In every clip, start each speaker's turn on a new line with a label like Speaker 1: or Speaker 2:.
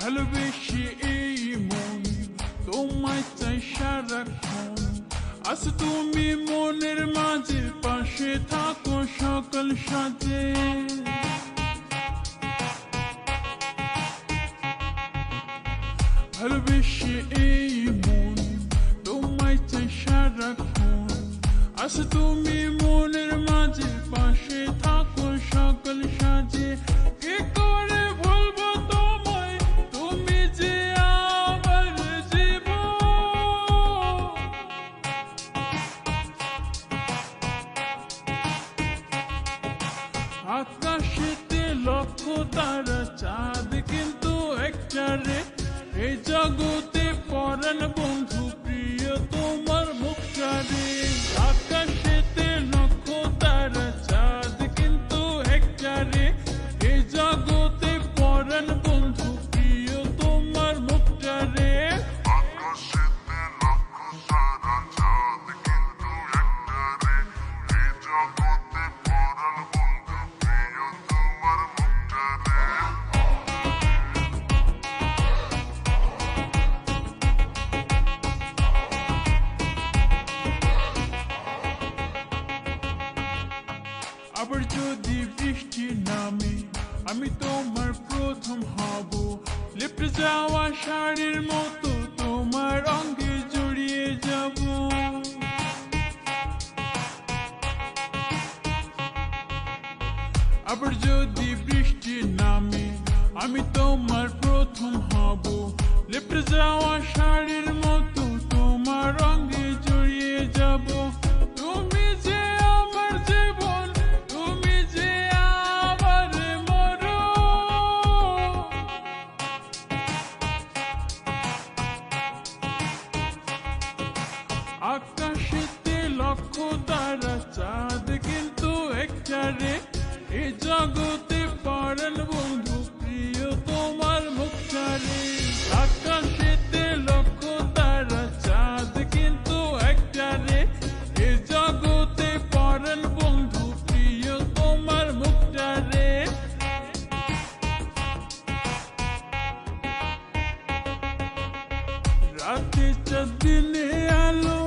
Speaker 1: ভালোবেসে এই মন তোমায় চাই সারাক্ষণ। আজ তুমি মনের মাঝে পাশে থাকো সকাল সাজে। ভালোবেসে এই মন তোমায় চাই সারাক্ষণ। আজ তুমি মনের মাঝে পাশে থাকো সকাল সাজে। কি করে বলবো তোমায়, তুমি যে আমার জীবন। আকাশেতে লক্ষ তারা, চাঁদ কিন্তু একটারে। এই জগতে পরাণ বন্ধু প্রিয় তোমার মুখটারে। আকাশেতে লক্ষ তারা, চাঁদ কিন্তু একটারে। এই জগতে পরাণ বন্ধু প্রিয় তোমার মুখটারে।
Speaker 2: আকাশেতে লক্ষ তারা, চাঁদ কিন্তু একটারে। এই জগতে পরাণ বন্ধু প্রিয় তোমার মুখটারে।
Speaker 1: আবার যদি বৃষ্টি নামে আমি তোমার প্রথম হব। লেপ্টে যাওয়া শাড়ির মতো তোমার অঙ্গে জড়িয়ে যাব। আবার যদি বৃষ্টি নামে আমি তোমার প্রথম হব। লেপ্টে যাওয়া শাড়ির মতো তোমার অঙ্গে জড়িয়ে যাব। তুমি যে আমার জীবন, তুমি যে আমার মরণ। আকাশেতে লক্ষ তারা, চাঁদ কিন্তু একটারে। এই জগতে পরাণ বন্ধু প্রিয় তোমার মুখটারে। আকাশেতে লক্ষ তারা, চাঁদ কিন্তু একটারে। এই জগতে পরাণ বন্ধু প্রিয় তোমার মুখটারে। রাতে চাঁদ দিনে আলো,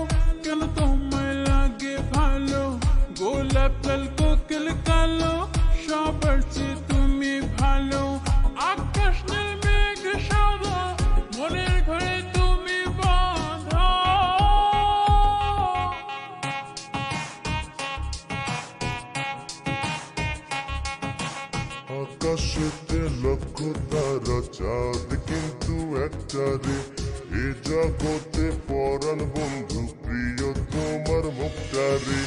Speaker 1: কেন তোমায় লাগে ভালো। গোলাপ লাল কোকিল কালো, সবার চেয়ে তুমি ভালো। আকাশ নীল মেঘ সাদা, মনের ঘরে তুমি বাঁধা।
Speaker 2: আকাশেতে লক্ষ তারা, চাঁদ কিন্তু একটারে। এ জগতে পরাণ বন্ধু প্রিয় তোমার মুখটারে।